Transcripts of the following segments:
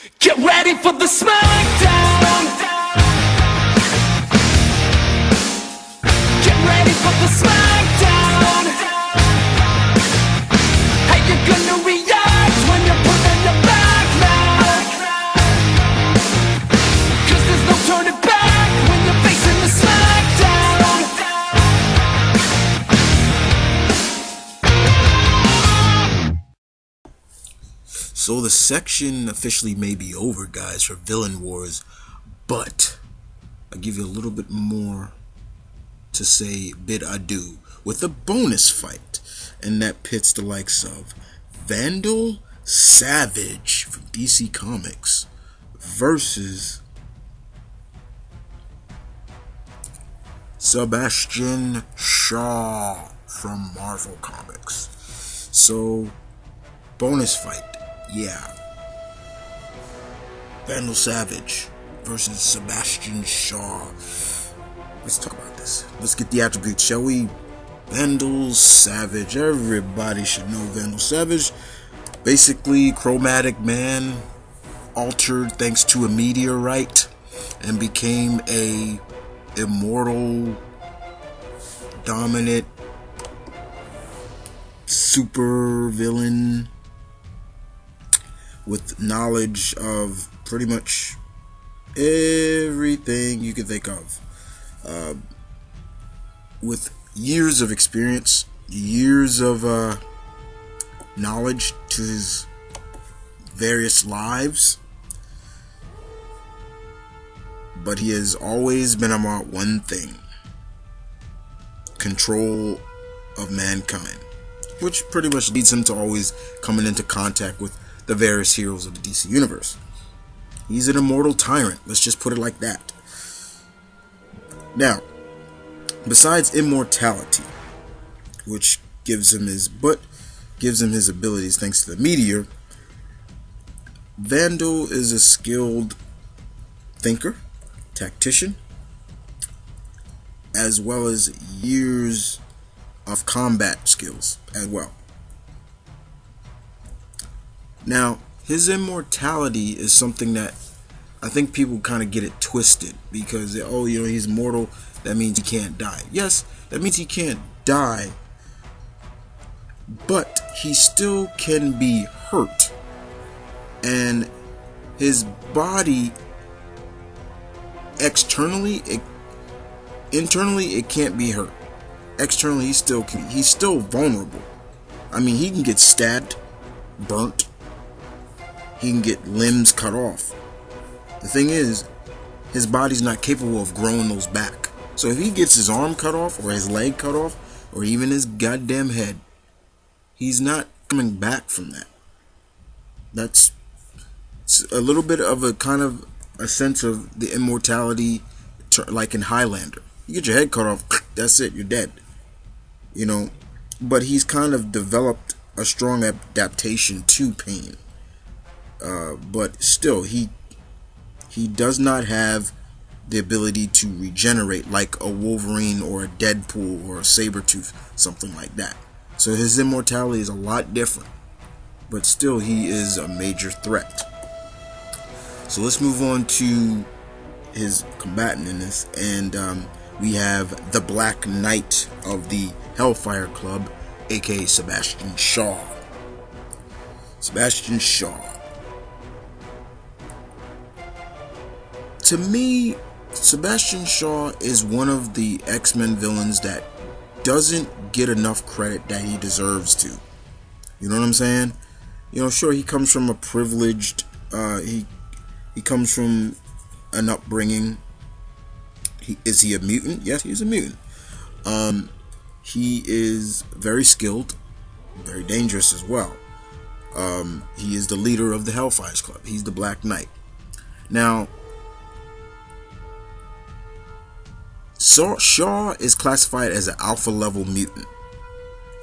Get ready for the smackdown. Get ready for the smackdown. How you gonna react when you're put in the back now? 'Cause there's no turning back when you're facing the smackdown. So the section officially may be over, guys, for Villain Wars, but I'll give you a little bit more to say bid adieu with a bonus fight, and that pits the likes of Vandal Savage from DC Comics versus Sebastian Shaw from Marvel Comics. So, bonus fight. Yeah. Vandal Savage versus Sebastian Shaw. Let's talk about this. Let's get the attributes, shall we? Vandal Savage. Everybody should know Vandal Savage. Basically, chromatic man, altered thanks to a meteorite, and became a immortal, dominant, super villain with knowledge of pretty much everything you could think of. With years of experience, years of knowledge to his various lives. But he has always been about one thing: control of mankind. Which pretty much leads him to always coming into contact with the various heroes of the DC Universe. He's an immortal tyrant, let's just put it like that. Now, besides immortality, which gives him his abilities thanks to the meteor, Vandal is a skilled thinker, tactician, as well as years of combat skills as well. Now, his immortality is something that I think people kind of get it twisted, because he's immortal, that means he can't die. Yes, that means he can't die, but he still can be hurt, and his body internally it can't be hurt. Externally he's still vulnerable. I mean, he can get stabbed, burnt, he can get limbs cut off. The thing is, his body's not capable of growing those back. So if he gets his arm cut off, or his leg cut off, or even his goddamn head, he's not coming back from that. It's a little bit of a kind of a sense of the immortality, like in Highlander. You get your head cut off, that's it, you're dead. But he's kind of developed a strong adaptation to pain. But still, he does not have the ability to regenerate like a Wolverine or a Deadpool or a Sabretooth, something like that. So his immortality is a lot different, but still he is a major threat. So let's move on to his combatant in this, and we have the Black Knight of the Hellfire Club, aka Sebastian Shaw. Sebastian Shaw. To me, Sebastian Shaw is one of the X-Men villains that doesn't get enough credit that he deserves to. You know what I'm saying? Sure, he comes from a privileged, he comes from an upbringing. Is he a mutant? Yes, he's a mutant. He is very skilled, very dangerous as well. He is the leader of the Hellfire Club. He's the Black Knight. Now, Shaw is classified as an alpha level mutant.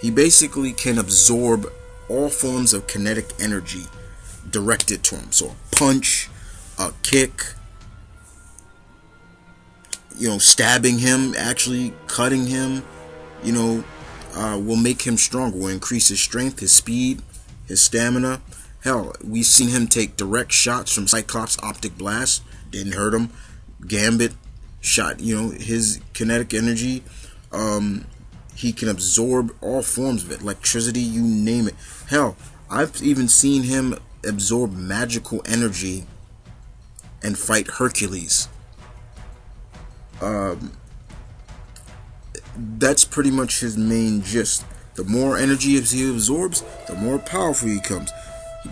He basically can absorb all forms of kinetic energy directed to him. So a punch, a kick, stabbing him, actually cutting him, will make him stronger, will increase his strength, his speed, his stamina, Hell, we've seen him take direct shots from Cyclops' optic blast. Didn't hurt him. Gambit shot, his kinetic energy. He can absorb all forms of it. Electricity, you name it. Hell, I've even seen him absorb magical energy and fight Hercules. That's pretty much his main gist. The more energy he absorbs, the more powerful he becomes.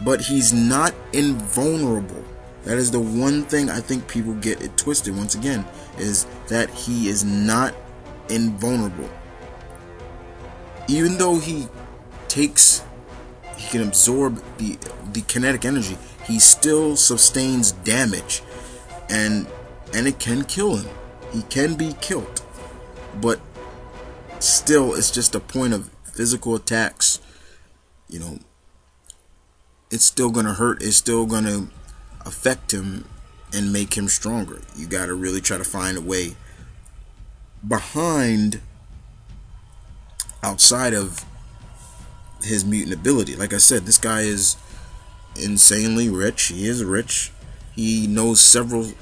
But he's not invulnerable. That is the one thing I think people get it twisted once again, is that he is not invulnerable. Even though he can absorb the kinetic energy, he still sustains damage, and it can kill him. He can be killed, but still, it's just a point of physical attacks. It's still gonna hurt. It's still gonna affect him and make him stronger. You gotta really try to find a way outside of his mutant ability. Like I said, this guy is insanely rich. He is rich. He knows several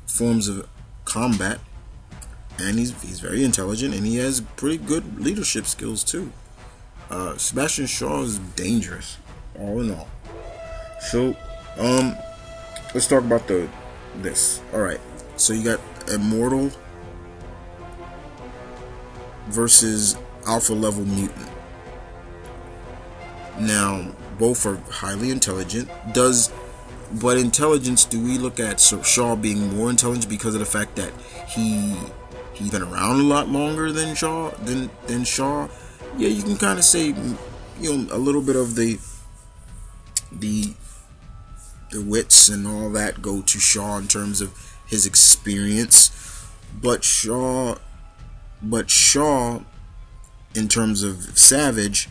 forms of combat, and he's very intelligent, and he has pretty good leadership skills too. Sebastian Shaw is dangerous, all in all. So, let's talk about this. All right. So you got Immortal versus Alpha level Mutant. Now, both are highly intelligent. But intelligence, do we look at Shaw being more intelligent because of the fact that he's been around a lot longer than Shaw? Yeah, you can kind of say, a little bit of the wits and all that go to Shaw in terms of his experience, but Shaw in terms of Savage,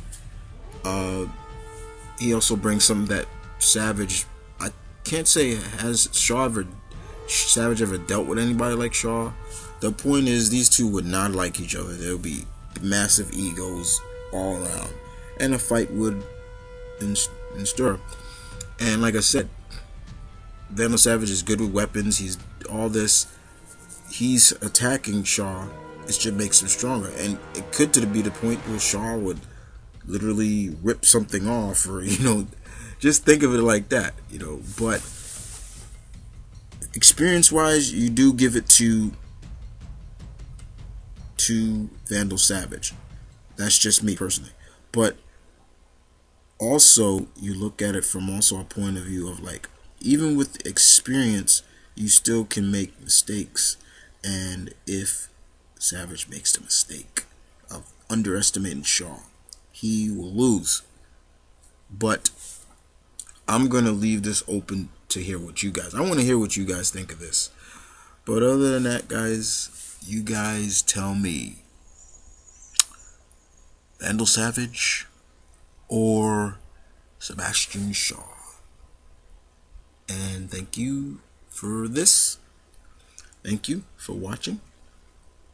he also brings something that Savage, I can't say has Savage ever dealt with anybody like Shaw. The point is, these two would not like each other. There'll be massive egos all around, and a fight would ensure. And like I said, Vandal Savage is good with weapons. He's all this. He's attacking Shaw. It just makes him stronger, and it could be the point where Shaw would literally rip something off, or just think of it like that. But experience-wise, you do give it to Vandal Savage. That's just me personally. But also, you look at it from also a point of view of even with experience, you still can make mistakes. And if Savage makes the mistake of underestimating Shaw, he will lose. But I'm going to leave this open to hear what you guys. I want to hear what you guys think of this. But other than that, guys, you guys tell me. Vandal Savage or Sebastian Shaw? And thank you for this. Thank you for watching.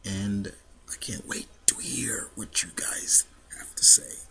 And I can't wait to hear what you guys have to say.